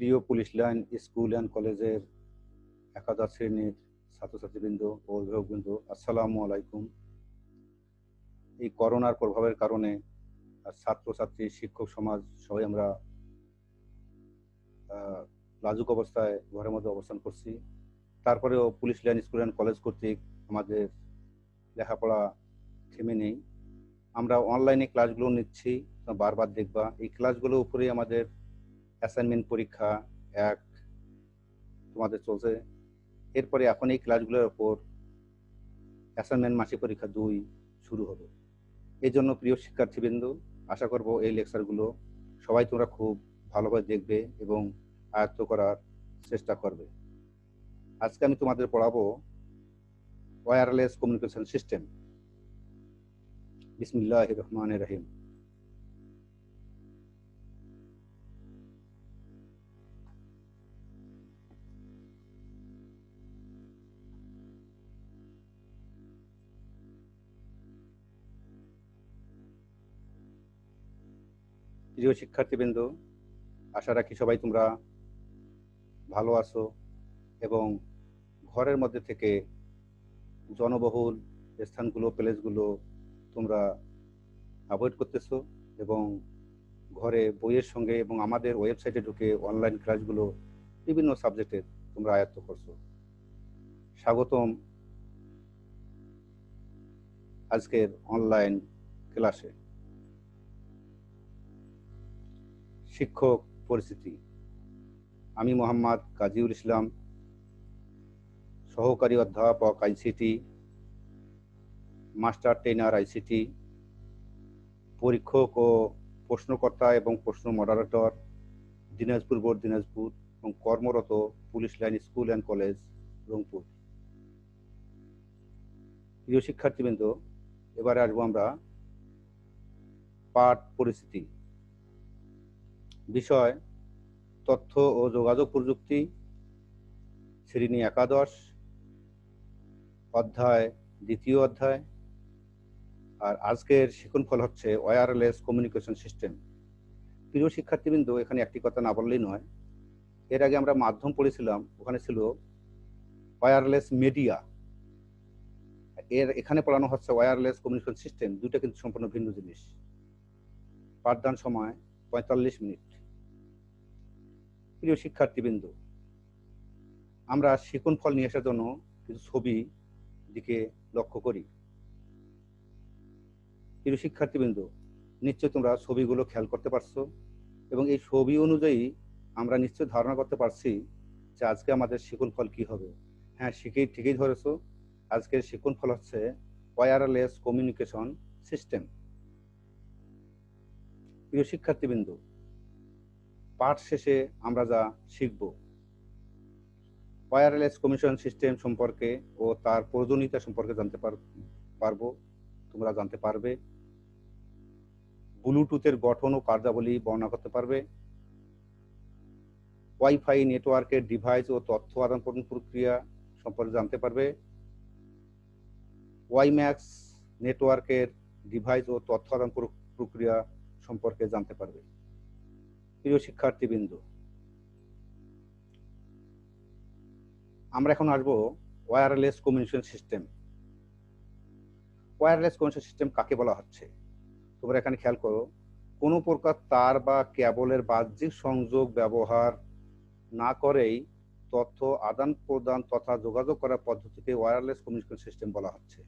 প্রিয় police line school and কলেজের একাদশ শ্রেণীর ছাত্রছাত্রীবৃন্দ ও অভিভাবকবৃন্দ, আসসালামু আলাইকুম। এই করোনার প্রভাবের কারণে ছাত্রছাত্রী, শিক্ষক সমাজ সবাই আমরা লাজুক অবস্থায় ঘরের মধ্যে অবস্থান করছি। তারপরেও police line school and college কর্তৃক আমাদের লেখাপড়া থেমে নেই। আমরা অনলাইনে ক্লাসগুলো নিচ্ছি, বারবার দেখবা। এই ক্লাসগুলোর উপরেই আমাদের অ্যাসাইনমেন্ট পরীক্ষা এক তোমাদের চলছে। এরপরে এখন এই ক্লাসগুলোর ওপর অ্যাসাইনমেন্ট মাসিক পরীক্ষা 2 শুরু হবে। এই জন্য প্রিয় শিক্ষার্থীবৃন্দ, আশা করব এই লেকচারগুলো সবাই তোমরা খুব ভালোভাবে দেখবে এবং আয়ত্ত করার চেষ্টা করবে। আজকে আমি তোমাদের পড়াবো ওয়্যারলেস কমিউনিকেশন সিস্টেম। বিসমিল্লাহির রহমানির রহিম। প্রিয় শিক্ষার্থীবৃন্দ, আশা রাখি সবাই তোমরা ভালো আছো এবং ঘরের মধ্যে থেকে জনবহুল স্থানগুলো, প্লেসগুলো তোমরা অ্যাভয়েড করতেছো এবং ঘরে বইয়ের সঙ্গে এবং আমাদের ওয়েবসাইটে ঢুকে অনলাইন ক্লাসগুলো বিভিন্ন সাবজেক্টের তোমরা আয়ত্ত করছো। স্বাগতম আজকের অনলাইন ক্লাসে। শিক্ষক পরিচিতি। আমি মোহাম্মদ কাজীউল ইসলাম, সহকারী অধ্যাপক আইসিটি, মাস্টার ট্রেনার আইসিটি, পরীক্ষক ও প্রশ্নকর্তা এবং প্রশ্ন মডারেটর, দিনাজপুর বোর্ড, দিনাজপুর, এবং কর্মরত police line school and college, Rangpur. প্রিয় শিক্ষার্থীবৃন্দ, এবারে আসবো আমরা পাঠ পরিস্থিতি। বিষয় তথ্য ও যোগাযোগ প্রযুক্তি, শ্রেণী একাদশ, অধ্যায় 2 অধ্যায়। আর আজকের শিক্ষণফল হচ্ছে ওয়্যারলেস কমিউনিকেশন সিস্টেম। প্রিয় শিক্ষার্থীবৃন্দ, এখানে একটি কথা না বললেই নয়। এর আগে আমরা মাধ্যম পড়েছিলাম, ওখানে ছিল ওয়্যারলেস মিডিয়া। এখানে পড়ানো হচ্ছে ওয়্যারলেস কমিউনিকেশন সিস্টেম। দুটো কিন্তু সম্পূর্ণ ভিন্ন জিনিস। পাঠদান সময় 45 মিনিট। প্রিয় শিক্ষার্থীবৃন্দ, আমরা শিক্ষণফল নিয়ে আসার জন্য কিছু ছবি দিকে লক্ষ্য করি। প্রিয় শিক্ষার্থীবৃন্দ, নিশ্চয় তোমরা ছবিগুলো খেয়াল করতে পারছো এবং এই ছবি অনুযায়ী আমরা নিশ্চয় ধারণা করতে পারছি যে আজকে আমাদের শিক্ষণফল কি হবে। হ্যাঁ, ঠিকই ধরেছো। আজকের শিক্ষণফল হচ্ছে ওয়্যারলেস কমিউনিকেশন সিস্টেম। প্রিয় শিক্ষার্থীবৃন্দ, পাঠ শেষে আমরা যা শিখব, ওয়্যারলেস কমিউনিকেশন সিস্টেম সম্পর্কে ও তার প্রয়োজনীয়তা সম্পর্কে জানতে পারবো, তোমরা জানতে পারবে। ব্লুটুথের গঠন ও কার্যাবলী বর্ণনা করতে পারবে। ওয়াইফাই নেটওয়ার্কের ডিভাইস ও তথ্য আদান প্রদান প্রক্রিয়া সম্পর্কে জানতে পারবে। ওয়াইম্যাক্স নেটওয়ার্কের ডিভাইস ও তথ্য আদান প্রক্রিয়া সম্পর্কে জানতে পারবে। প্রিয় শিক্ষার্থীবৃন্দ, আমরা এখন আসবো wireless communication system. Wireless communication system কাকে বলা হচ্ছে তোমরা এখানে খেয়াল করো। কোনো প্রকার তার বা কেবলের বাহ্যিক সংযোগ ব্যবহার না করেই তথ্য আদান প্রদান তথা যোগাযোগ করার পদ্ধতিকে ওয়্যারলেস কমিউনিকেশন সিস্টেম বলা হচ্ছে।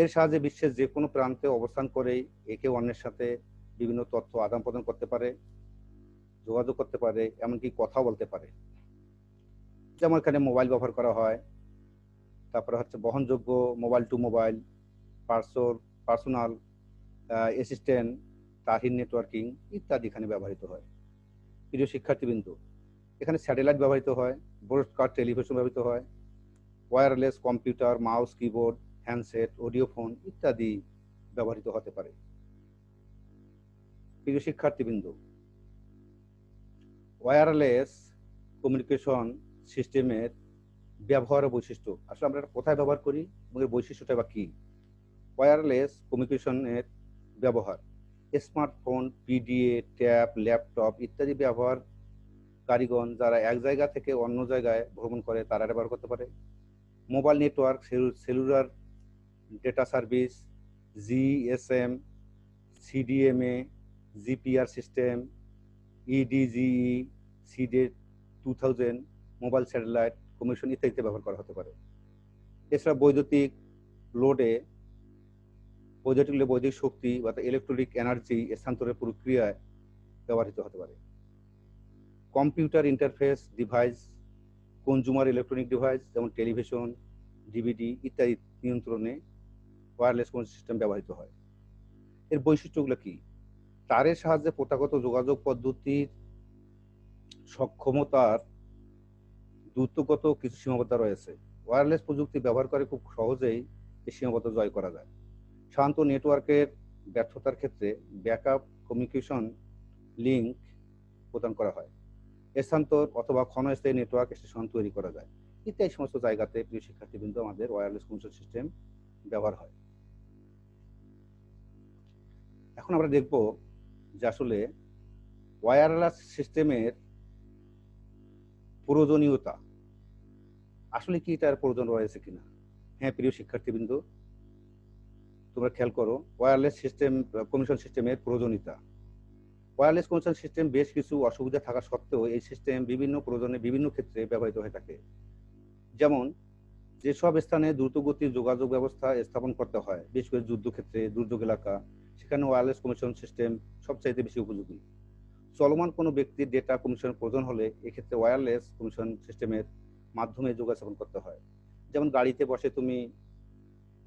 এর সাহায্যে বিশ্বের যে কোনো প্রান্তে অবস্থান করেই একে অন্যের সাথে বিভিন্ন তথ্য আদান প্রদান করতে পারে, যোগাযোগ করতে পারে, এমনকি কথা বলতে পারে। যেমন এখানে মোবাইল ব্যবহার করা হয়, তারপরে হচ্ছে বহনযোগ্য mobile to mobile, personal assistant, তারহীন নেটওয়ার্কিং ইত্যাদি এখানে ব্যবহৃত হয়। প্রিয় শিক্ষার্থীবৃন্দ, এখানে স্যাটেলাইট ব্যবহৃত হয়, ব্রডকাস্ট টেলিভিশন ব্যবহৃত হয়, wireless computer, mouse, keyboard, handset, audio phone ইত্যাদি ব্যবহৃত হতে পারে। প্রিয় শিক্ষার্থীবৃন্দ, ওয়্যারলেস কমিউনিকেশন সিস্টেমের ব্যবহার ও বৈশিষ্ট্য। আসলে আমরা কোথায় ব্যবহার করি এবং এর বৈশিষ্ট্যটা বা কি? ওয়্যারলেস কমিউনিকেশনের ব্যবহার স্মার্টফোন, পিডিএ, ট্যাব, ল্যাপটপ ইত্যাদি ব্যবহার কারিগণ যারা এক জায়গা থেকে অন্য জায়গায় ভ্রমণ করে তারা ব্যবহার করতে পারে। Mobile network, cellular data service, GSM, CDMA, GPR system, EDGE, সিডেট 2000, মোবাইল স্যাটেলাইট কমিশন ইত্যাদিতে ব্যবহার করা হতে পারে। এছাড়া বৈদ্যুতিক লোডে বৈদ্যুতিক শক্তি বা ইলেকট্রিক এনার্জি স্থানান্তরের প্রক্রিয়ায় ব্যবহৃত হতে পারে। Computer interface device, consumer electronic device যেমন টেলিভিশন, ডিভিডি ইত্যাদি নিয়ন্ত্রণে ওয়্যারলেস কমিউনিকেশন সিস্টেম ব্যবহৃত হয়। এর বৈশিষ্ট্যগুলো কি? তারের সাহায্যে প্রথাগত যোগাযোগ পদ্ধতির সক্ষমতার দ্রুতগত কিছু সীমাবদ্ধতা রয়েছে। ওয়্যারলেস প্রযুক্তি ব্যবহার করে খুব সহজেই এই সীমাবদ্ধতা জয় করা যায়। সাধারণত নেটওয়ার্কের ব্যর্থতার ক্ষেত্রে ব্যাকআপ কমিউনিকেশন লিঙ্ক প্রদান করা হয়। স্থানান্তর অথবা ক্ষণস্থায়ী নেটওয়ার্ক স্টেশন তৈরি করা যায়। ইত্যাদি সমস্ত জায়গাতে প্রিয় শিক্ষার্থীবৃন্দ আমাদের ওয়্যারলেস কমিউনিকেশন সিস্টেম ব্যবহার হয়। এখন আমরা দেখব যে আসলে ওয়্যারলেস সিস্টেমের প্রয়োজনীয়তা আসলে কি, এটার প্রয়োজন রয়েছে কিনা। হ্যাঁ প্রিয় শিক্ষার্থীবৃন্দ, তোমরা খেয়াল করো, ওয়্যারলেস সিস্টেম কমিউনিকেশন সিস্টেমের প্রয়োজনীয়তা। ওয়্যারলেস কমিউনিকেশন সিস্টেম বেশ কিছু অসুবিধা থাকা সত্ত্বেও এই সিস্টেম বিভিন্ন প্রয়োজনে বিভিন্ন ক্ষেত্রে ব্যবহৃত হয়ে থাকে। যেমন যেসব স্থানে দ্রুতগতির যোগাযোগ ব্যবস্থা স্থাপন করতে হয়, বিশেষ করে যুদ্ধক্ষেত্রে, দুর্যোগ এলাকা, সেখানে ওয়্যারলেস কমিউনিকেশন সিস্টেম সবচাইতে বেশি উপযোগী। চলমান কোনো ব্যক্তির ডেটা কমিউনিকেশন প্রয়োজন হলে এক্ষেত্রে ওয়্যারলেস কমিউনিকেশন সিস্টেমের মাধ্যমে যোগাযোগ করতে হয়। যেমন গাড়িতে বসে তুমি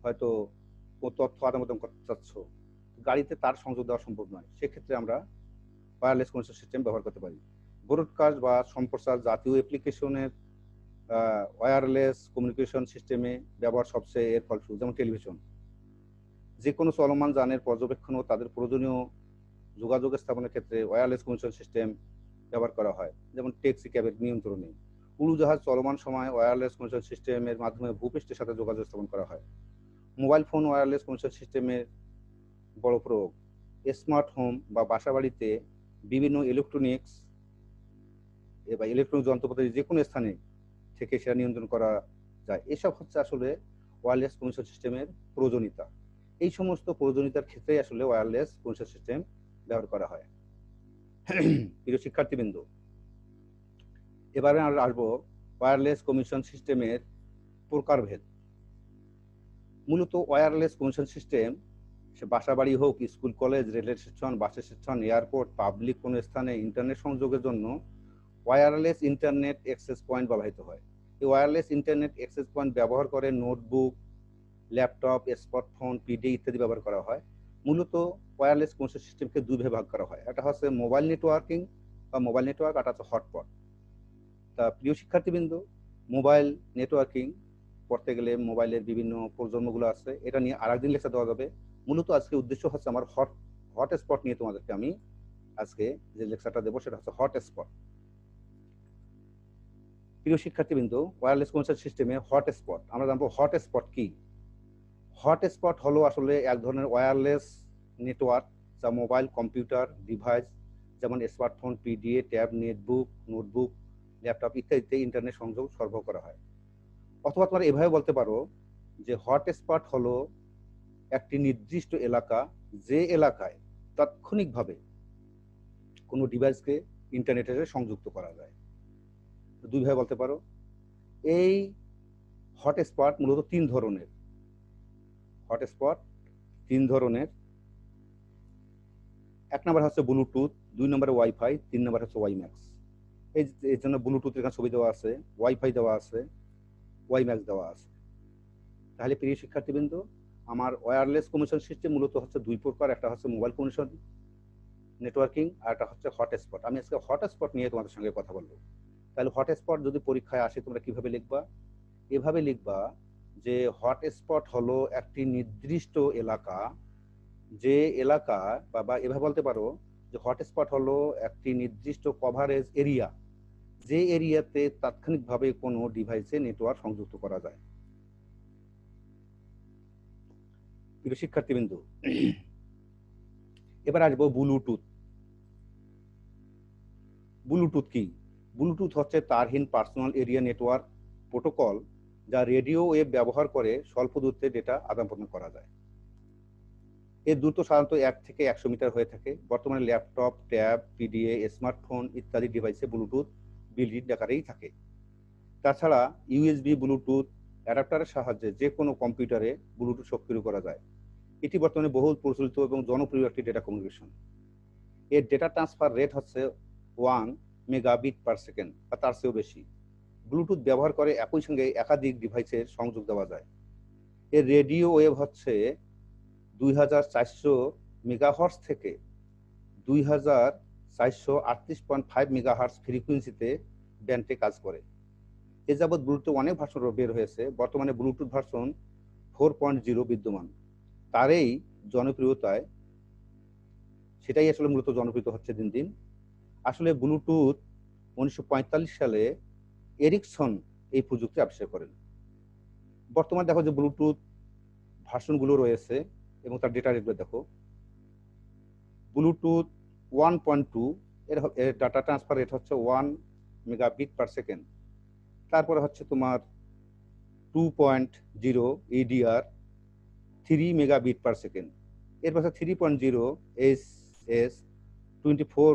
হয়তো তথ্য আদান প্রদান করতে চাচ্ছ, গাড়িতে তার সংযোগ দেওয়া সম্ভব নয়, সেক্ষেত্রে আমরা ওয়্যারলেস কমিউনিকেশন সিস্টেম ব্যবহার করতে পারি। ব্রডকাস্ট বা সম্প্রচার জাতীয় অ্যাপ্লিকেশনের ওয়্যারলেস কমিউনিকেশন সিস্টেমে ব্যবহার সবচেয়ে এর ফলস্বরূপ। যেমন টেলিভিশন, যে কোনো চলমান যানের পর্যবেক্ষণ ও তাদের প্রয়োজনীয় যোগাযোগ স্থাপনের ক্ষেত্রে ওয়্যারলেস কমিউনিকেশন সিস্টেম ব্যবহার করা হয়। যেমন ট্যাক্সি ক্যাবের নিয়ন্ত্রণে, উড়োজাহাজ চলমান সময় ওয়্যারলেস কমিউনিকেশন সিস্টেমের মাধ্যমে ভূপৃষ্ঠের সাথে যোগাযোগ স্থাপন করা হয়। মোবাইল ফোন ওয়্যারলেস কমিউনিকেশন সিস্টেমের বড় প্রয়োগ। স্মার্ট হোম বা বাসাবাড়িতে বিভিন্ন ইলেকট্রনিক যন্ত্রপাতি যে কোনো স্থানে থেকে সেটা নিয়ন্ত্রণ করা যায়। এসব হচ্ছে আসলে ওয়্যারলেস কমিউনিকেশন সিস্টেমের প্রয়োজনীয়তা। এই সমস্ত প্রয়োজনীয়তার ক্ষেত্রে আসলে ওয়্যারলেস কমিউনিকেশন সিস্টেম ব্যবহার করা হয়। প্রিয় শিক্ষার্থীবৃন্দ, এবারে আমরা আসবো ওয়্যারলেস কমিউনিকেশন সিস্টেমের প্রকারভেদ। মূলত ওয়্যারলেস কমিউনিকেশন সিস্টেম সে বাসা বাড়ি হোক, school college, rail station, bus station, airport, public কোনো স্থানে ইন্টারনেট সংযোগের জন্য ওয়্যারলেস ইন্টারনেট অ্যাক্সেস পয়েন্ট ব্যবহৃত হয়। এই ওয়্যারলেস ইন্টারনেট অ্যাক্সেস পয়েন্ট ব্যবহার করে নোটবুক, ল্যাপটপ, স্মার্টফোন, পিডি ইত্যাদি ব্যবহার করা হয়। মূলত ওয়্যারলেস কমিউনিকেশন সিস্টেমকে দুই ভাগ করা হয়। একটা হচ্ছে মোবাইল নেটওয়ার্কিং বা মোবাইল নেটওয়ার্ক, আর হচ্ছে হটস্পট। তা প্রিয় শিক্ষার্থীবৃন্দ, মোবাইল নেটওয়ার্কিং পড়তে গেলে মোবাইলের বিভিন্ন প্রজন্মগুলো আছে, এটা নিয়ে আরেকদিন লেকচার দেওয়া যাবে। মূলত আজকে উদ্দেশ্য হচ্ছে আমার হটস্পট নিয়ে তোমাদেরকে আমি আজকে যে লেকচারটা দেবো সেটা হচ্ছে হটস্পট। প্রিয় শিক্ষার্থীবৃন্দ, ওয়্যারলেস কমিউনিকেশন সিস্টেমে হটস্পট আমরা জানবো। হটস্পট কি? হটস্পট হলো আসলে এক ধরনের ওয়্যারলেস নেটওয়ার্ক যা মোবাইল কম্পিউটার ডিভাইস যেমন smartphone, PDA, tab, notebook, laptop ইত্যাদিতে ইন্টারনেট সংযোগ সরবরাহ করা হয়। অথবা তোমরা এভাবে বলতে পারো যে হটস্পট হলো একটি নির্দিষ্ট এলাকা, যে এলাকায় তাৎক্ষণিকভাবে কোনো ডিভাইসকে ইন্টারনেটের সংযুক্ত করা যায়। দুইভাবে বলতে পারো। এই হটস্পট মূলত তিন ধরনের। হটস্পট তিন ধরনের। এক নম্বর হচ্ছে ব্লুটুথ, দুই নম্বরে ওয়াইফাই, তিন নম্বর হচ্ছে ওয়াইম্যাক্স। এই জন্য ব্লুটুথ এখানে ছবি দেওয়া আছে, ওয়াইফাই দেওয়া আছে, ওয়াইম্যাক্স দেওয়া আছে। তাহলে প্রিয় শিক্ষার্থীবৃন্দ, আমার ওয়্যারলেস কমিউনিকেশন সিস্টেম মূলত হচ্ছে দুই প্রকার। একটা হচ্ছে মোবাইল কমিউনিকেশন নেটওয়ার্কিং, আর একটা হচ্ছে হটস্পট। আমি আজকে হটস্পট নিয়ে তোমাদের সঙ্গে কথা বলবো। তাহলে হটস্পট যদি পরীক্ষায় আসে তোমরা কিভাবে লিখবা? এভাবে লিখবা যে হটস্পট হলো একটি নির্দিষ্ট এলাকা, যে এলাকা বা এভাবে বলতে পারো যে হটস্পট হলো একটি নির্দিষ্ট কভারেজ এরিয়া, যে এরিয়াতে তাৎক্ষণিকভাবে কোনো ডিভাইসে নেটওয়ার্ক সংযুক্ত করা যায়। প্রিয় শিক্ষার্থীবৃন্দ, এবার আসবো ব্লুটুথ। ব্লুটুথ কি? ব্লুটুথ হচ্ছে তারহীন পার্সোনাল এরিয়া নেটওয়ার্ক প্রোটোকল, যা রেডিও ওয়েভ ব্যবহার করে স্বল্প দূরত্বে ডেটা আদান প্রদান করা যায়। এর দূরত্ব সাধারণত 1 থেকে 100 মিটার হয়ে থাকে। বর্তমানে ল্যাপটপ, ট্যাব, পিডিএ, স্মার্টফোন ইত্যাদি ডিভাইসে ব্লুটুথ বিল্ট ইন আকারেই থাকে। তাছাড়া ইউএসবি ব্লুটুথ অ্যাডাপ্টারের সাহায্যে যে কোনো কম্পিউটারে ব্লুটুথ সক্রিয় করা যায়। এটি বর্তমানে বহুল প্রচলিত এবং জনপ্রিয় একটি ডেটা কমিউনিকেশন। এর ডেটা ট্রান্সফার রেট হচ্ছে 1 মেগাবিট পার সেকেন্ড বা তার চেয়েও বেশি। ব্লুটুথ ব্যবহার করে একই সঙ্গে একাধিক ডিভাইসের সংযোগ দেওয়া যায়। এর রেডিও ওয়েভ হচ্ছে 2400 মেগাহার্টজ থেকে 2438.5 মেগাহার্টজ ফ্রিকোয়েন্সিতে ব্যান্ডে কাজ করে। এ যাবৎ ব্লুটুথ অনেক ভার্সন বের হয়েছে। বর্তমানে ব্লুটুথ ভার্সন 4.0 বিদ্যমান। তার এই জনপ্রিয়তায় সেটাই আসলে মূলত জনপ্রিয় হচ্ছে দিন দিন। আসলে ব্লুটুথ 1945 সালে এরিকসন এই প্রযুক্তি আবিষ্কার করেন। বর্তমানে দেখো যে ব্লুটুথ ভার্সনগুলো রয়েছে এবং তার ডেটা রেটগুলো দেখো। ব্লুটুথ 1.2 এর ডাটা ট্রান্সফার রেট হচ্ছে 1 মেগাবিট পার সেকেন্ড। তারপরে হচ্ছে তোমার 2.0 EDR 3 মেগাবিট পার সেকেন্ড। এর পাশে 3.0 SS 24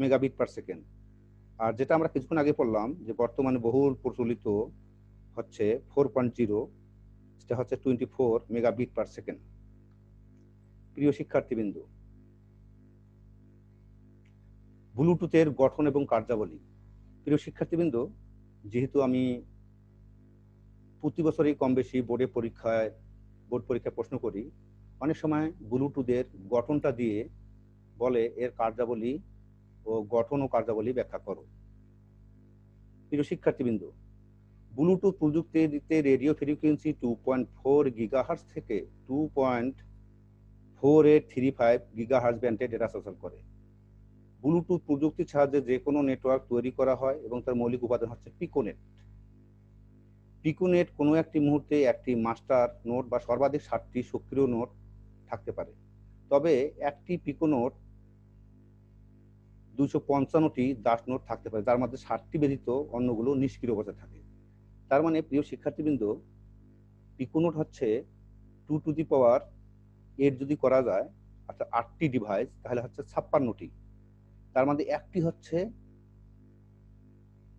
মেগাবিট পার সেকেন্ড। আর যেটা আমরা কিছুক্ষণ আগে পড়লাম যে বর্তমানে বহুল প্রচলিত হচ্ছে 4.0, সেটা হচ্ছে 24 মেগাবিট পার সেকেন্ড। প্রিয় শিক্ষার্থীবৃন্দ, ব্লুটুথের গঠন এবং কার্যাবলী। প্রিয় শিক্ষার্থীবৃন্দ, যেহেতু আমি প্রতি বছরই কম বেশি বোর্ড পরীক্ষায় প্রশ্ন করি, অনেক সময় ব্লুটুথের গঠনটা দিয়ে বলে এর কার্যাবলী ও গঠন ও কার্যাবলী ব্যাখ্যা করো। প্রিয় শিক্ষার্থীবৃন্দ, ব্লুটুথ প্রযুক্তিতে রেডিও ফ্রিকোয়েন্সি 2.4 গিগাহার্টজ থেকে 2.4835 গিগাহার্টজ ব্যান্ডে ডেটা চলাচল করে। ব্লুটুথ প্রযুক্তির সাহায্যে যে কোনো নেটওয়ার্ক তৈরি করা হয় এবং তার মৌলিক উপাদান হচ্ছে পিকোনেট। পিকোনেট কোনো একটি মুহূর্তে একটি মাস্টার নোড বা সর্বাধিক 7টি সক্রিয় নোড থাকতে পারে। তবে একটি পিকোনোট 255টি দাস নোড থাকতে পারে, যার মধ্যে 7টি ব্যতীত অন্যগুলো নিষ্ক্রিয় অবস্থায় থাকে। তার মানে প্রিয় শিক্ষার্থীবৃন্দ, পিকোনোট হচ্ছে 2 টু দি পাওয়ার 8 যদি করা যায়, অর্থাৎ 8টি ডিভাইস, তাহলে হচ্ছে 56টি। তার মধ্যে একটি হচ্ছে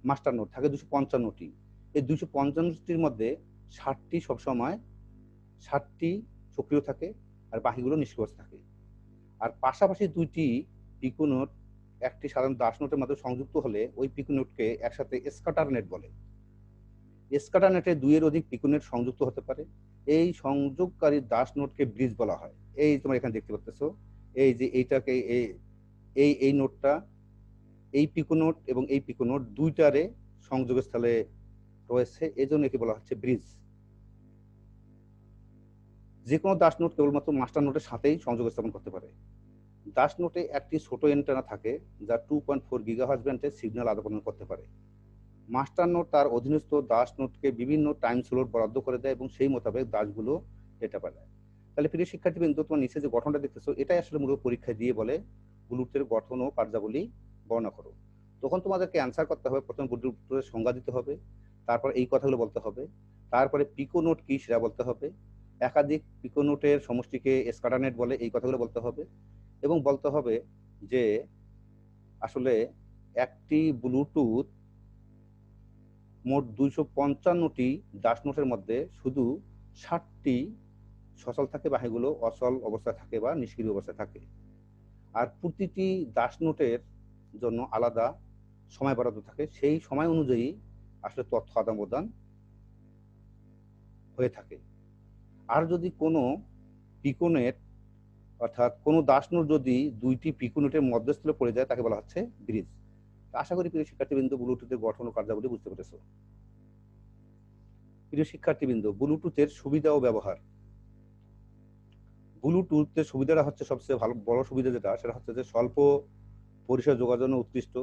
মাস্টার নোড, থাকে 255টি। এই 255টির মধ্যে 7টি সবসময় 7টি সক্রিয় থাকে আর বাকিগুলো নিষ্ক্রিয় থাকে। আর পাশাপাশি 2টি পিকোনোট একটি সাধারণ দাস নোটের মধ্যে সংযুক্ত হলে ওই পিকোনোটকে একসাথে স্ক্যাটার নেট বলে। স্ক্যাটার নেটে 2-এর অধিক পিকোনেট সংযুক্ত হতে পারে। এই সংযোগকারী দাস নোটকে ব্রিজ বলা হয়। এই তোমরা এখানে দেখতে পাচ্ছ, এই যে এইটাকে এই নোটটা, এই পিকোনোট এবং এই পিকোনোট দুইটারে সংযোগস্থলে রয়েছে, এজন্য একে বলা হচ্ছে ব্রিজ। যে কোনো দাস নোট কেবলমাত্র মাস্টার নোটের সাথেই সংযোগ স্থাপন করতে পারে। দাস নোটে একটি ছোট অ্যান্টেনা থাকে যা 2.4 গিগাহার্টজ ব্যান্ডে সিগন্যাল আদান প্রদান করতে পারে। মাস্টার নোট তার অধীনস্থ দাস নোটকে বিভিন্ন টাইম স্লট বরাদ্দ করে দেয় এবং সেই মোতাবেক দাসগুলো ডেটা পাঠায়। তাহলে প্রিয় শিক্ষার্থীবৃন্দ, তোমার নিচে যে গঠনটা দেখতেছো, এটাই আসলে মূলত পরীক্ষায় দিয়ে বলে ব্লুটুথের গঠন ও কার্যাবলী বর্ণনা করো। তখন তোমাদেরকে অ্যান্সার করতে হবে, প্রথমে ব্লুটুথের সংজ্ঞা দিতে হবে, তারপর এই কথাগুলো বলতে হবে, তারপরে পিকোনোট কি সেটা বলতে হবে, একাধিক পিকোনোটের সমষ্টিকে স্ক্যাটার নেট বলে, এই কথাগুলো বলতে হবে, এবং বলতে হবে যে আসলে একটি ব্লুটুথ মোট 255টি দাস নোটের মধ্যে শুধু 7টি সচল থাকে, বাকিগুলো অচল অবস্থায় থাকে বা নিষ্ক্রিয় অবস্থায় থাকে। আর প্রতিটি দাস নোটের জন্য আলাদা সময় বরাদ্দ থাকে, সেই সময় অনুযায়ী আসলে তথ্য আদান প্রদান হয়ে থাকে। আর যদি কোনো পিকোনেট অর্থাৎ কোনো দাস নোট যদি 2টি পিকোনেটের মধ্যস্থলে পড়ে যায়, তাকে বলা হচ্ছে ব্রিজ। আশা করি প্রিয় শিক্ষার্থীবৃন্দ ব্লুটুথের গঠন ও কার্যাবলী বুঝতে পেরেছো। প্রিয় শিক্ষার্থীবৃন্দ, ব্লুটুথের সুবিধা ও ব্যবহার। ব্লুটুথের সুবিধাটা হচ্ছে সবচেয়ে ভালো বড় সুবিধা যেটা, সেটা হচ্ছে যে স্বল্প পরিসর যোগাযোগের উৎকৃষ্ট।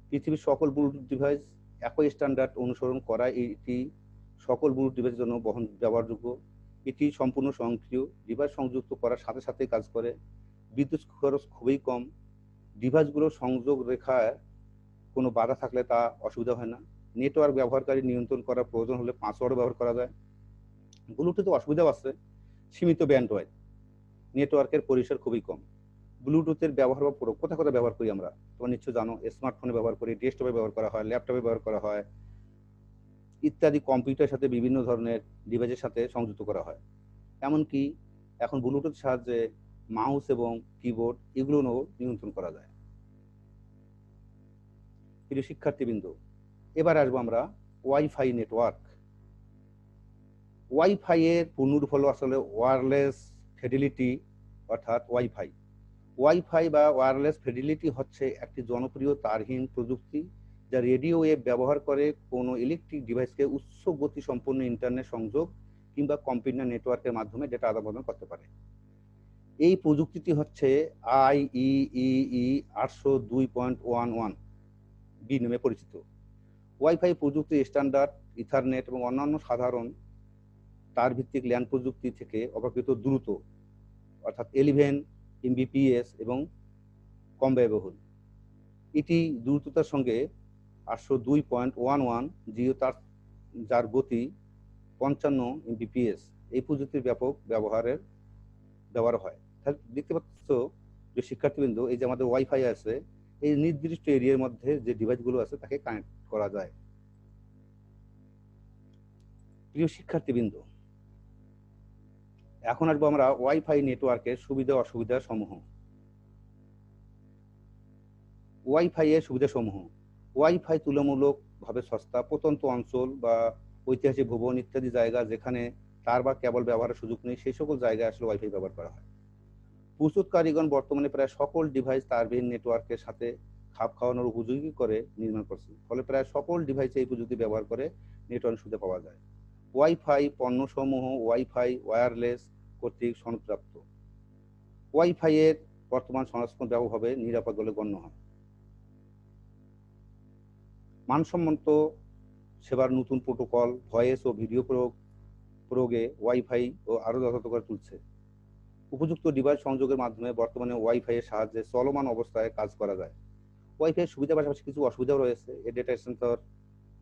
পৃথিবীর সকল ব্লুটুথ ডিভাইস একই স্ট্যান্ডার্ড অনুসরণ করায় এটি সকল ব্লুটুথ ডিভাইসের জন্য ব্যবহারযোগ্য। এটি সম্পূর্ণ স্বয়ংক্রিয়, ডিভাইস সংযুক্ত করার সাথে সাথে কাজ করে। বিদ্যুৎ খরচ খুবই কম। ডিভাইসগুলো সংযোগ রেখায় কোনো বাধা থাকলে তা অসুবিধা হয় না। নেটওয়ার্ক ব্যবহারকারী নিয়ন্ত্রণ করার প্রয়োজন হলে পাসওয়ার্ডও ব্যবহার করা যায়। ব্লুটুথে অসুবিধাও আছে, সীমিত ব্যান্ডউইথ, নেটওয়ার্কের পরিসর খুবই কম। ব্লুটুথের ব্যবহার বা কোথায় কোথায় ব্যবহার করি আমরা, তোমরা নিশ্চয় জানো। স্মার্টফোনে ব্যবহার করি, ডেস্কটপে ব্যবহার করা হয়, ল্যাপটপে ব্যবহার করা হয় ইত্যাদি। কম্পিউটারের সাথে বিভিন্ন ধরনের ডিভাইসের সাথে সংযুক্ত করা হয়। এমনকি এখন ব্লুটুথ সাহায্যে মাউস এবং কিবোর্ড এগুলোও নিয়ন্ত্রণ করা যায়। প্রিয় শিক্ষার্থীবৃন্দ, এবার আসবো আমরা ওয়াইফাই নেটওয়ার্ক। ওয়াইফাই এর পূর্ণরূপ হলো আসলে ওয়্যারলেস ফিডেলিটি, অর্থাৎ ওয়াইফাই। ওয়াইফাই বা ওয়্যারলেস ফিডেলিটি হচ্ছে একটি জনপ্রিয় তারহীন প্রযুক্তি যা রেডিও ওয়েভ ব্যবহার করে কোনো ইলেকট্রিক ডিভাইসকে উচ্চ গতি সম্পন্ন ইন্টারনেট সংযোগ কিংবা কম্পিউটার নেটওয়ার্কের মাধ্যমে ডেটা আদান প্রদান করতে পারে। এই প্রযুক্তিটি হচ্ছে IEEE 802.11 বি নামে পরিচিত। ওয়াইফাই প্রযুক্তি স্ট্যান্ডার্ড, ইথারনেট এবং অন্যান্য সাধারণ তার ভিত্তিক ল্যান প্রযুক্তি থেকে অপেক্ষিত দ্রুত, অর্থাৎ 11 Mbps এবং কম ব্যয়বহুল। এটি দ্রুততার সঙ্গে 802.11 জিও তার, যার গতি 55 Mbps। এই প্রযুক্তির ব্যাপক ব্যবহার হয়। তাহলে দেখতে পাচ্ছ যে শিক্ষার্থীবৃন্দ, এই যে আমাদের ওয়াইফাই আছে, এই নির্দিষ্ট এরিয়ার মধ্যে যে ডিভাইসগুলো আছে তাকে কানেক্ট করা যায়। প্রিয় শিক্ষার্থীবৃন্দ, এখন আসবো আমরা ওয়াইফাই নেটওয়ার্কের সুবিধা অসুবিধা সমূহ। ওয়াইফাই এর সুবিধা সমূহ: ওয়াইফাই তুলনামূলকভাবে সস্তা। প্রত্যন্ত অঞ্চল বা ঐতিহাসিক ভবন ইত্যাদি জায়গা যেখানে তার বা কেবল ব্যবহারের সুযোগ নেই, সেই সকল জায়গায় আসলে ওয়াইফাই ব্যবহার করা হয়। প্রস্তুতকারীগণ বর্তমানে প্রায় সকল ডিভাইস তারবিহীন নেটওয়ার্কের সাথে খাপ খাওয়ানোর উপযোগী করে নির্মাণ করছে, ফলে প্রায় সকল ডিভাইসে এই প্রযুক্তি ব্যবহার করে নেটওয়ার্ক সুবিধা পাওয়া যায়। ওয়াইফাই পণ্যসমূহ ওয়াইফাই ওয়্যারলেস কর্তৃক সনদপ্রাপ্ত। ওয়াইফাই এর বর্তমান সংস্করণ ব্যাপকভাবে নিরাপদ বলে গণ্য হয়। মানসম্মত সেবার নতুন প্রোটোকল, ভয়েস ও ভিডিও প্রয়োগে ওয়াইফাই ও আরও যথাযথ করে তুলছে। উপযুক্ত ডিভাইস সংযোগের মাধ্যমে বর্তমানে ওয়াইফাই এর সাহায্যে চলমান অবস্থায় কাজ করা যায়। ওয়াইফাই এর সুবিধার পাশাপাশি কিছু অসুবিধাও রয়েছে। এর ডেটা সেন্টার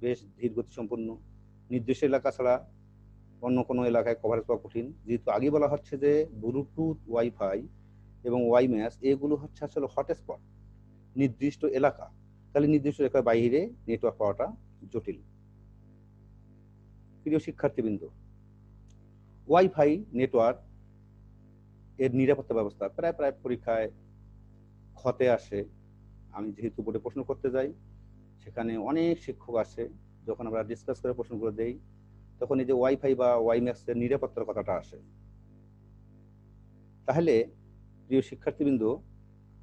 বেশ ধীর গতি সম্পন্ন, নির্দিষ্ট এলাকা ছাড়া অন্য কোনো এলাকায় কভারেজ পাওয়া কঠিন। যেহেতু আগে বলা হচ্ছে যে ব্লুটুথ ওয়াইফাই এবং ওয়াইম্যাক্স এগুলো হচ্ছে আসলে হটস্পট, নির্দিষ্ট এলাকা, তাহলে নির্দিষ্ট এলাকার বাইরে নেটওয়ার্ক পাওয়াটা জটিল। প্রিয় শিক্ষার্থীবৃন্দ, ওয়াইফাই নেটওয়ার্ক এর নিরাপত্তা ব্যবস্থা প্রায় পরীক্ষায় ক্ষতে আসে। আমি যেহেতু বোর্ডে প্রশ্ন করতে যাই, সেখানে অনেক শিক্ষক আসে, যখন আমরা ডিসকাস করে প্রশ্নগুলো দেই তখন এই যে ওয়াইফাই বা ওয়াইম্যাক্স এর নিরাপত্তার কথাটা আসে। তাহলে প্রিয় শিক্ষার্থীবৃন্দ,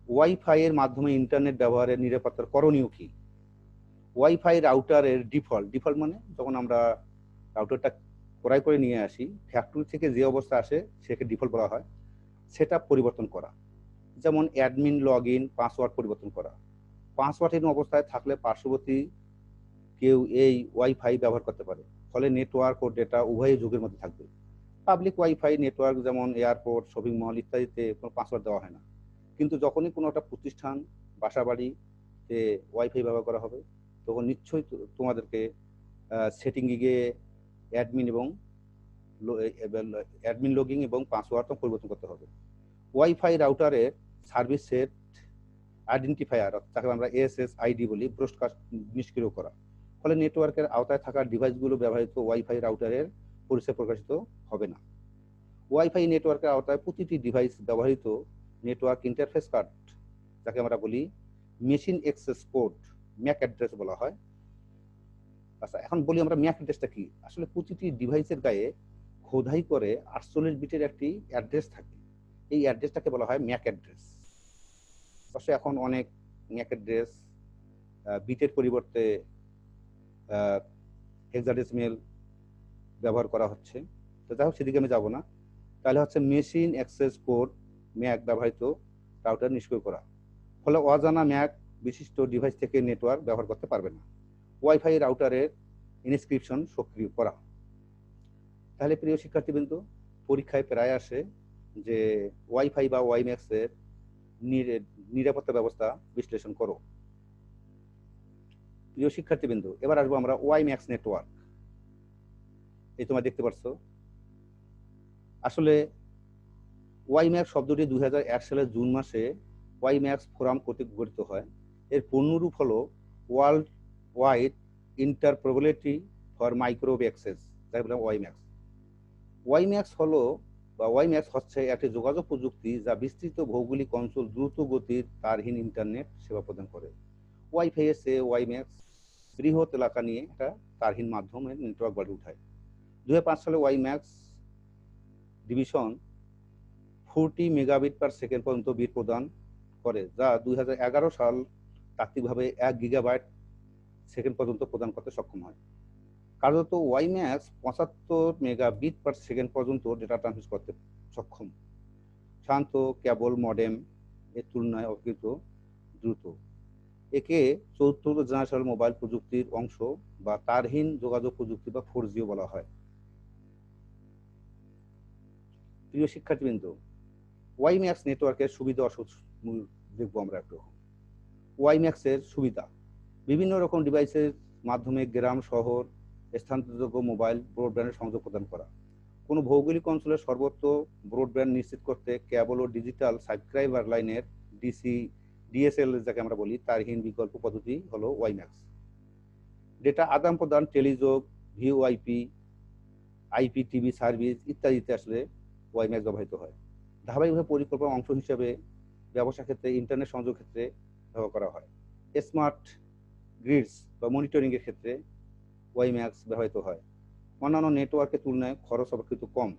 ওয়াইফাই এর মাধ্যমে ইন্টারনেট ব্যবহারের নিরাপত্তার করণীয় কি? ওয়াইফাই রাউটারের ডিফল্ট মানে যখন আমরা রাউটারটা ক্রয় করে নিয়ে আসি, ফ্যাক্টরি থেকে যে অবস্থা আসে সেকে ডিফল্ট বলা হয়, সেটা পরিবর্তন করা। যেমন অ্যাডমিন লগইন পাসওয়ার্ড পরিবর্তন করা। পাসওয়ার্ডহীন অবস্থায় থাকলে পার্শ্ববর্তী কেউ এই ওয়াইফাই ব্যবহার করতে পারে, ফলে নেটওয়ার্ক ও ডেটা উভয়ই যুগের মধ্যে থাকবে। পাবলিক ওয়াইফাই নেটওয়ার্ক যেমন এয়ারপোর্ট, শপিং মল ইত্যাদিতে কোনো পাসওয়ার্ড দেওয়া হয় না, কিন্তু যখনই কোনো একটা প্রতিষ্ঠান, বাসাবাড়িতে ওয়াইফাই ব্যবহার করা হবে তখন নিশ্চয়ই তোমাদেরকে সেটিংয়ে গিয়ে অ্যাডমিন লগইন এবং পাসওয়ার্ড পরিবর্তন করতে হবে। ওয়াইফাই রাউটারের সার্ভিস সেট আইডেন্টিফায়ার, যাকে আমরা ASSID বলি, ব্রডকাস্ট নিষ্ক্রিয় করা, ফলে নেটওয়ার্কের আওতায় থাকা ডিভাইসগুলো ব্যবহৃত ওয়াইফাই রাউটারের পরিচয় প্রকাশিত হবে না। ওয়াইফাই নেটওয়ার্কের আওতায় প্রতিটি ডিভাইস ব্যবহৃত নেটওয়ার্ক ইন্টারফেস কার্ড, যাকে আমরা বলি machine access code, Mac address বলা হয়। আচ্ছা, এখন বলি আমরা ম্যাক অ্যাড্রেসটা কি। আসলে প্রতিটি ডিভাইসের গায়ে খোদাই করে 48 বিটের একটি অ্যাড্রেস থাকে। এই অ্যাড্রেসটাকে বলা হয় ম্যাক অ্যাড্রেস। অবশ্য এখন অনেক ম্যাক অ্যাড্রেস বিটের পরিবর্তে হেক্সাডেসিমেল ব্যবহার করা হচ্ছে, তো যাই হোক সেদিকে আমি যাব না। তাহলে হচ্ছে মেশিন অ্যাক্সেস কোড, ম্যাক ব্যবহৃত রাউটার নিষ্ক্রিয় করা, ফলে অজানা ম্যাক বিশিষ্ট ডিভাইস থেকে নেটওয়ার্ক ব্যবহার করতে পারবে না। ওয়াইফাই রাউটারের ইনস্ক্রিপশন সক্রিয় করা। তাহলে প্রিয় শিক্ষার্থীবৃন্দ, পরীক্ষায় প্রায় আসে যে ওয়াইফাই বা ওয়াইম্যাক্সের নিরাপত্তা ব্যবস্থা বিশ্লেষণ করো। প্রিয় শিক্ষার্থীবৃন্দ, এবার আসবো আমরা ওয়াই ম্যাক্স নেটওয়ার্ক। এই তোমরা দেখতে পাচ্ছ, আসলে ওয়াই ম্যাক্স শব্দটি 2001 সালের জুন মাসে ওয়াই ম্যাক্স ফোরাম কর্তৃক গঠিত হয়। এর পূর্ণরূপ হলো world wide interoperability for microwave access, যাই বলে ওয়াই ম্যাক্স। ওয়াই ম্যাক্স হলো বা ওয়াই ম্যাক্স হচ্ছে একটি যোগাযোগ প্রযুক্তি যা বিস্তৃত ভৌগোলিক অঞ্চল দ্রুত গতির তারহীন ইন্টারনেট সেবা প্রদান করে। ওয়াইফাই এর চেয়ে ওয়াই ম্যাক্স বৃহৎ এলাকা নিয়ে একটা তারহীন মাধ্যমে নেটওয়ার্ক গড়ে উঠায়। 2005 সালে WiMAX division 40 megabit per second পর্যন্ত বিট প্রদান করে, যা 2011 সাল তাত্ত্বিকভাবে 1 গিগাবাইট সেকেন্ড পর্যন্ত প্রদান করতে সক্ষম হয়। কার্যত WiMAX 75 megabit per second পর্যন্ত ডেটা ট্রান্সমিট করতে সক্ষম, শান্ত কেবল মডেম এর তুলনায় অপেক্ষিত দ্রুত। একে চতুর্থ জেনারেশন মোবাইল প্রযুক্তির অংশ বা তারহীন যোগাযোগ প্রযুক্তি বা 4G বলা হয়। প্রিয় শিক্ষার্থীবৃন্দ, ওয়াই ম্যাক্স নেটওয়ার্কের সুবিধা অসুবিধা দেখবো আমরা একটু। ওয়াই ম্যাক্সের সুবিধা: বিভিন্ন রকম ডিভাইসের মাধ্যমে গ্রাম, শহর, স্থানান্তরযোগ্য মোবাইল ব্রডব্যান্ডের সংযোগ প্রদান করা। কোনো ভৌগোলিক অঞ্চলের সর্বত্র ব্রডব্যান্ড নিশ্চিত করতে কেবল ও ডিজিটাল সাবস্ক্রাইবার লাইনের ডিএসএল যাকে আমরা বলি তারহীন বিকল্প পদ্ধতি হলো ওয়াই ম্যাক্স। ডেটা আদান প্রদান, টেলিযোগ, ভিওআইপি, আইপিটিভি সার্ভিস ইত্যাদিতে আসলে ওয়াই ম্যাক্স ব্যবহৃত হয়। ধারাবাহিকভাবে পরিকল্পনার অংশ হিসেবে ব্যবসা ক্ষেত্রে ইন্টারনেট সংযোগ ক্ষেত্রে ব্যবহার করা হয়। স্মার্ট গ্রিডস বা মনিটরিং এর ক্ষেত্রে ওয়াই ম্যাক্স ব্যবহৃত হয়। অন্যান্য নেটওয়ার্কের তুলনায় খরচ অপেক্ষিত কম,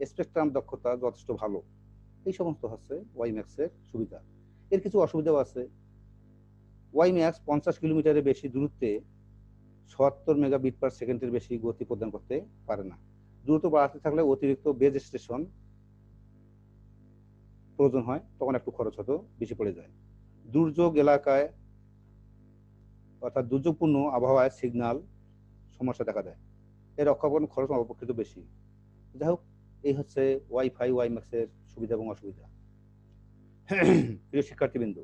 স্পেকট্রাম দক্ষতা যথেষ্ট ভালো। এই সমস্ত হচ্ছে ওয়াই ম্যাক্সের সুবিধা। এর কিছু অসুবিধাও আছে। ওয়াই ম্যাক্স 50 কিলোমিটারের বেশি দূরত্বে 77 মেগাবিট পার সেকেন্ডের বেশি গতি প্রদান করতে পারে না। দ্রুত বাড়াতে থাকলে অতিরিক্ত বেজ স্টেশন প্রয়োজন হয়, তখন একটু খরচ হতো বেশি পড়ে যায়। দুর্যোগ এলাকায় অর্থাৎ দুর্যোগপূর্ণ আবহাওয়ায় সিগন্যাল সমস্যা দেখা দেয়, এর রক্ষাকরণ খরচ অপেক্ষিত বেশি। যাই হোক, এই হচ্ছে ওয়াইফাই ওয়াই ম্যাক্সের সুবিধা এবং অসুবিধা। প্রিয় শিক্ষার্থীবৃন্দ,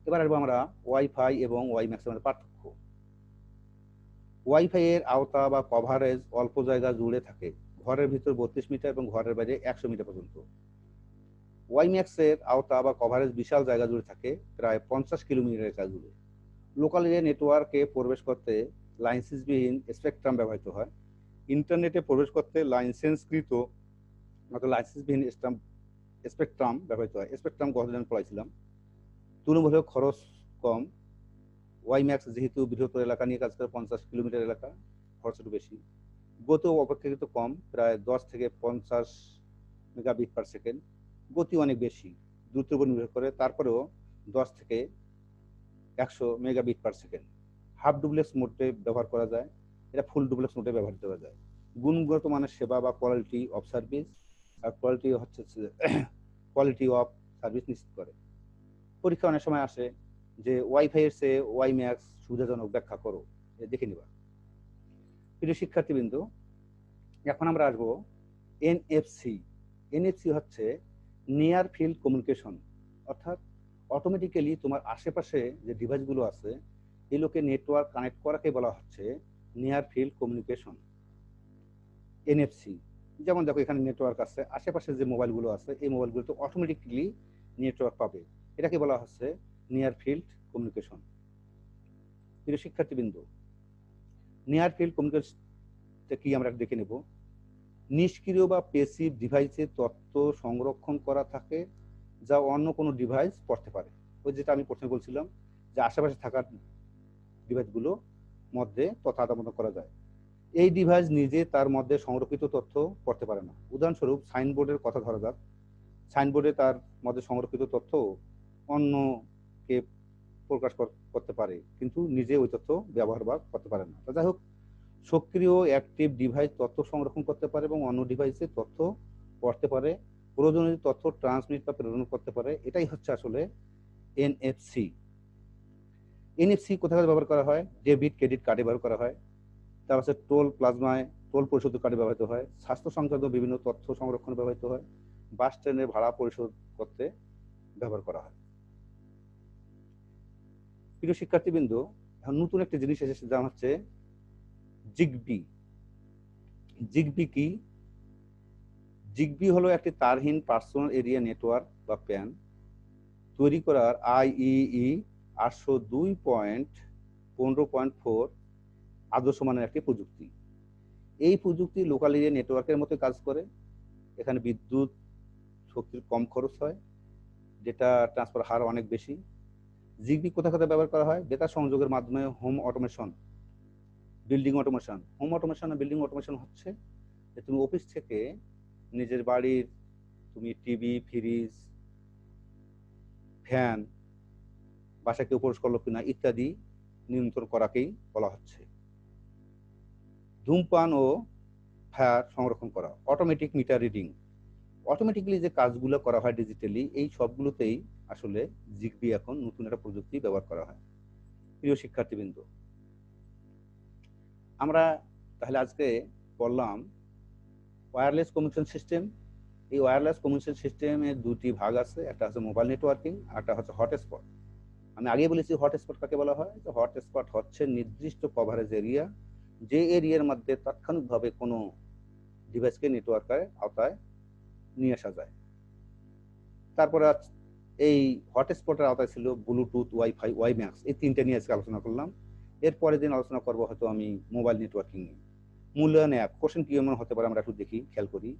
এবার আসবো আমরা ওয়াইফাই এবং ওয়াই ম্যাক্সের পার্থক্য। ওয়াইফাই এর আওতা বা কভারেজ অল্প জায়গা জুড়ে থাকে, ঘরের ভিতর 32 মিটার এবং ঘরের বাইরে 100 মিটার পর্যন্ত। ওয়াই ম্যাক্সের আওতা বা কভারেজ বিশাল জায়গা জুড়ে থাকে, প্রায় 50 কিলোমিটার এলাকা জুড়ে। লোকাল এরিয়া নেটওয়ার্কে প্রবেশ করতে লাইসেন্সবিহীন স্পেকট্রাম ব্যবহৃত হয়। ইন্টারনেটে প্রবেশ করতে লাইসেন্সকৃত লাইসেন্সবিহীন স্পেকট্রাম ব্যবহৃত হয়। স্পেকট্রাম গঠন পড়াইছিলাম। তুলনামূলক খরচ কম। ওয়াই ম্যাক্স যেহেতু বৃহত্তর এলাকা নিয়ে কাজ করে, 50 কিলোমিটার এলাকা, খরচ একটু বেশি। গতি অপেক্ষাকৃত কম, প্রায় 10 থেকে 50 মেগাবিট পার সেকেন্ড। গতি অনেক বেশি, দ্রুতের উপর নির্ভর করে, তারপরেও 10 থেকে 100 megabit per second. Half duplex মোডে ব্যবহার করা যায়, এটা ফুল ডুপ্লেক্স মোডে ব্যবহার করা যায়। গুণগত মানের সেবা বা কোয়ালিটি অফ সার্ভিস, আর কোয়ালিটি হচ্ছে কোয়ালিটি অফ সার্ভিস নিশ্চিত করে। পরীক্ষা অনেক সময় আসে যে ওয়াইফাই এর চেয়ে ওয়াই ম্যাক্স সুবিধাজনক, ব্যাখ্যা করো, দেখে নিবা। প্রিয় শিক্ষার্থীবৃন্দ, এখন আমরা আসবো এনএফসি। এনএফসি হচ্ছে নিয়ার ফিল্ড কমিউনিকেশন, অর্থাৎ অটোমেটিক্যালি তোমার আশেপাশে যে ডিভাইসগুলো আছে এগুলোকে নেটওয়ার্ক কানেক্ট করাকে বলা হচ্ছে নিয়ার ফিল্ড কমিউনিকেশন, এনএফসি। যেমন দেখো, এখানে নেটওয়ার্ক আছে, আশেপাশে যে মোবাইলগুলো আছে এই মোবাইলগুলো তো অটোমেটিক্যালি নেটওয়ার্ক পাবে, এটাকে বলা হচ্ছে নিয়ার ফিল্ড কমিউনিকেশন। প্রিয় শিক্ষার্থীবৃন্দ, নিয়ার ফিল্ড কমিউনিকেশন কি আমরা দেখে নেব। নিষ্ক্রিয় বা পেসিভ ডিভাইসে তথ্য সংরক্ষণ করা থাকে যা অন্য কোনো ডিভাইস পড়তে পারে। ওই যেটা আমি প্রথমে বলছিলাম যে আশেপাশে থাকা ডিভাইসগুলো মধ্যে তথ্য আদান করা যায়। এই ডিভাইস নিজে তার মধ্যে সংরক্ষিত তথ্য পড়তে পারে না। উদাহরণস্বরূপ সাইনবোর্ডের কথা ধরা যাক, সাইনবোর্ডে তার মধ্যে সংরক্ষিত তথ্য অন্যকে প্রকাশ করতে পারে, কিন্তু নিজে ওই তথ্য ব্যবহার বা করতে পারে না। যাই হোক, সক্রিয় অ্যাক্টিভ ডিভাইস তথ্য সংরক্ষণ করতে পারে এবং অন্য ডিভাইসে তথ্য পড়তে পারে, প্রয়োজনীয় তথ্য ট্রান্সমিট বা প্রেরণ করতে পারে। এটাই হচ্ছে আসলে এনএফসি। এনএফসি কোথায় ব্যবহার করা হয়? ডেবিট ক্রেডিট কার্ডে ব্যবহার করা হয়, তার পাশে টোল প্লাজমায় টোল পরিশোধ কার্ডে ব্যবহৃত হয়, স্বাস্থ্য সংক্রান্ত বিভিন্ন তথ্য সংরক্ষণে ব্যবহৃত হয়, বাস ট্রেনের ভাড়া পরিশোধ করতে ব্যবহার করা হয়। প্রিয় শিক্ষার্থীবৃন্দ, এখন নতুন একটা জিনিস এসেছে, যা হচ্ছে জিগবি। জিগবি কি? জিগবি হলো একটি তারহীন পার্সোনাল এরিয়া নেটওয়ার্ক বা প্যান তৈরি করার IEEE 802.15.4 আদর্শ মানের একটি প্রযুক্তি। এই প্রযুক্তি লোকাল এরিয়া নেটওয়ার্কের মতো কাজ করে। এখানে বিদ্যুৎ শক্তির কম খরচ হয়, ডেটা ট্রান্সফার হার অনেক বেশি। জিগবি কোথায় কোথায় ব্যবহার করা হয়? ডেটা সংযোগের মাধ্যমে home automation, building automation. Home automation আর বিল্ডিং অটোমেশন হচ্ছে যে তুমি অফিস থেকে নিজের বাড়ির তুমি টিভি, ফ্রিজ, ফ্যান, বাসা কেউ পরিষ্কার করলো কিনা ইত্যাদি নিয়ন্ত্রণ করাকেই বলা হচ্ছে। ধূমপান ও ফায়ার সংরক্ষণ করা, অটোমেটিক মিটার রিডিং। অটোমেটিক্যালি যে কাজগুলো করা হয় ডিজিটালি, এই সবগুলোতেই আসলে জিগবি এখন নতুন একটা প্রযুক্তি ব্যবহার করা হয়। প্রিয় শিক্ষার্থীবৃন্দ, আমরা তাহলে আজকে বললাম ওয়্যারলেস কমিউনিকেশন সিস্টেম। এই ওয়্যারলেস কমিউনিকেশন সিস্টেমের দুটি ভাগ আছে, একটা হচ্ছে মোবাইল নেটওয়ার্কিং, আর একটা হচ্ছে হটস্পট। আমি আগে বলেছি হটস্পট কাকে বলা হয়। তো হটস্পট হচ্ছে নির্দিষ্ট কভারেজ এরিয়া, যে এরিয়ার মধ্যে তাৎক্ষণিকভাবে কোনো ডিভাইসকে নেটওয়ার্কের আওতায় নিয়ে আসা যায়। তারপরে এই হটস্পটের আওতায় ছিল ব্লুটুথ, ওয়াইফাই, ওয়াইম্যাক্স, এই তিনটে নিয়ে আজকে আলোচনা করলাম। এর পরের দিন আলোচনা করবো হয়তো আমি মোবাইল নেটওয়ার্কিং নিয়ে। মূল্যায়ন অ্যাপ, কোশ্চেন কি এমন হতে পারে আমরা একটু দেখি, খেয়াল করি।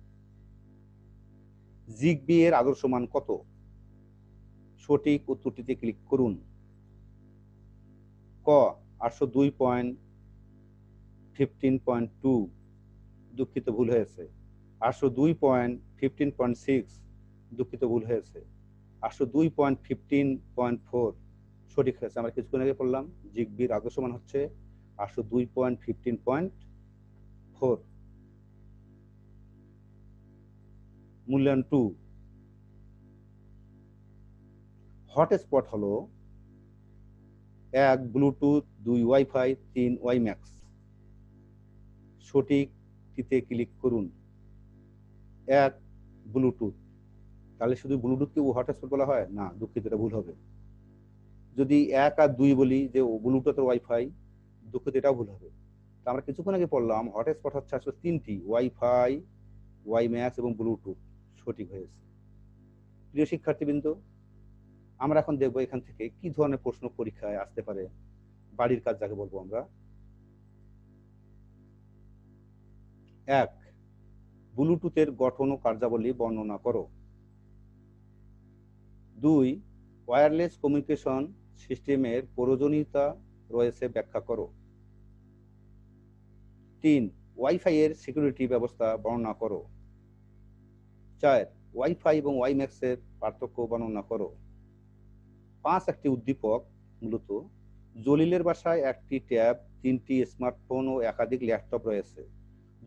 জিগবি এর আদর্শ মান কত? সঠিক উত্তরটিতে ক্লিক করুন। ক 802.15.2, দুঃখিত ভুল হয়েছে। 802.15.6, দুঃখিত ভুল হয়েছে। 802.15.4 সঠিক হয়েছে। আমরা কিছুক্ষণ আগে পড়লাম জিগবির আদর্শ মান হচ্ছে 802.15.4। মূল্যায়ন 2, হটস্পট হলো 1 ব্লুটুথ, 2 ওয়াইফাই, 3 ওয়াইম্যাক্স। সঠিকটিতে ক্লিক করুন। 1 ব্লুটুথ, তাহলে শুধু ব্লুটুথকে হটস্পট বলা হয় না? দুঃখিত, এটা ভুল হবে। যদি 1 আর 2 বলি যে ব্লুটুথ আর ওয়াইফাই, দুঃখিত, এটাও ভুল হবে। তো আমরা কিছুক্ষণ আগে পড়লাম হটস্পট হচ্ছে আসলে 3টি, ওয়াইফাই, ওয়াইম্যাক্স এবং ব্লুটুথ। সঠিক হয়েছে। প্রিয় শিক্ষার্থীবৃন্দ, আমরা এখন দেখবো এখান থেকে কি ধরনের প্রশ্ন পরীক্ষায় আসতে পারে। বাড়ির কাজ যাকে বলবো আমরা। 1, ব্লুটুথের গঠন ও কার্যাবলী বর্ণনা করো। 2, ওয়্যারলেস কমিউনিকেশন সিস্টেমের প্রয়োজনীয়তা রয়েছে ব্যাখ্যা করো। 3, ওয়াইফাই এর সিকিউরিটি ব্যবস্থা বর্ণনা করো। 4, ওয়াইফাই এবং ওয়াইম্যাক্স এর পার্থক্য বর্ণনা করো। 5, একটি উদ্দীপক, মূলত জলিলের বাসায় একটি ট্যাব, 3টি স্মার্টফোন ও একাধিক ল্যাপটপ রয়েছে।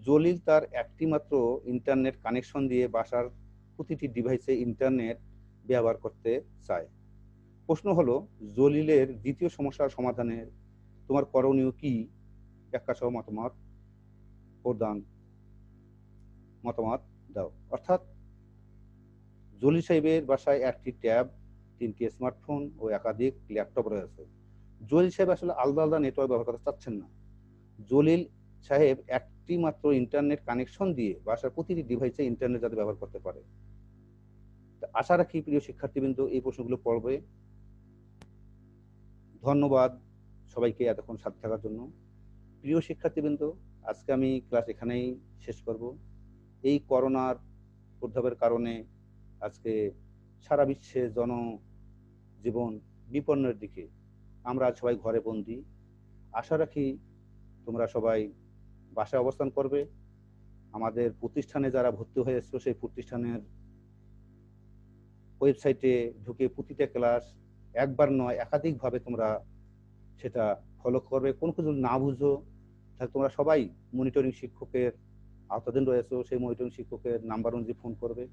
জলিল তার একটি মাত্র ইন্টারনেট কানেকশন দিয়ে বাসার প্রতিটি ডিভাইসে ইন্টারনেট ব্যবহার করতে চায়। প্রশ্ন হলো, জলিলের দ্বিতীয় সমস্যার সমাধানে তোমার করণীয় কি? ব্যাখ্যা সহ মতামত দাও। অর্থাৎ জলিল সাহেবের বাসায় একটি ট্যাব, 3টি স্মার্টফোন ও একাধিক ল্যাপটপ রয়েছে। জলিল সাহেব আসলে আলাদা আলাদা নেটওয়ার্ক ব্যবহার করতে চাচ্ছেন না। জলিল সাহেব একটি মাত্র ইন্টারনেট কানেকশন দিয়ে বাসার প্রতিটি ডিভাইসে ইন্টারনেট যাতে ব্যবহার করতে পারে। আশা রাখি প্রিয় শিক্ষার্থীবৃন্দ এই প্রশ্নগুলো পড়বে। ধন্যবাদ সবাইকে এতক্ষণ সাথে থাকার জন্য। প্রিয় শিক্ষার্থীবৃন্দ, আজকে আমি ক্লাস এখানেই শেষ করব। এই করোনার প্রভাবের কারণে আজকে সারা বিশ্বে জনজীবন বিপন্নের দিকে। আমরা সবাই ঘরে বন্দী। আশা রাখি তোমরা সবাই বাসায় অবস্থান করবে। আমাদের প্রতিষ্ঠানে যারা ভর্তি হয়েছে সেই প্রতিষ্ঠানের ওয়েবসাইটে ঢুকে প্রতিটা ক্লাস একবার নয় একাধিকভাবে তোমরা সেটা ফলো করবে। কোনো কিছু না বুঝো তাহলে তোমরা সবাই মনিটরিং শিক্ষকের আওতাধীন রয়েছে, সেই মনিটরিং শিক্ষকের নাম্বার অনুযায়ী ফোন করবে।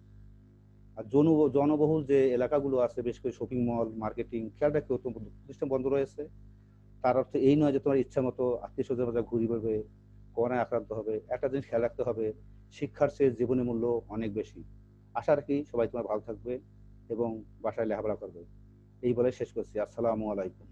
আর জনবহুল যে এলাকাগুলো আছে, বেশ করে শপিং মল, মার্কেটিং, খেয়াল রাখবে প্রতিষ্ঠান বন্ধ রয়েছে। তার অর্থ এই নয় যে তোমার ইচ্ছা মতো আত্মীয় স্বজনের মধ্যে ঘুরে বেড়াবে, করোনায় আক্রান্ত হবে। একটা জিনিস খেয়াল রাখতে হবে, শিক্ষার চেয়ে জীবনের মূল্য অনেক বেশি। আশা রাখি সবাই তোমার ভালো থাকবে এবং বাসায় লেখাপড়া করবে। এই বলে শেষ করছি। আসসালামু আলাইকুম।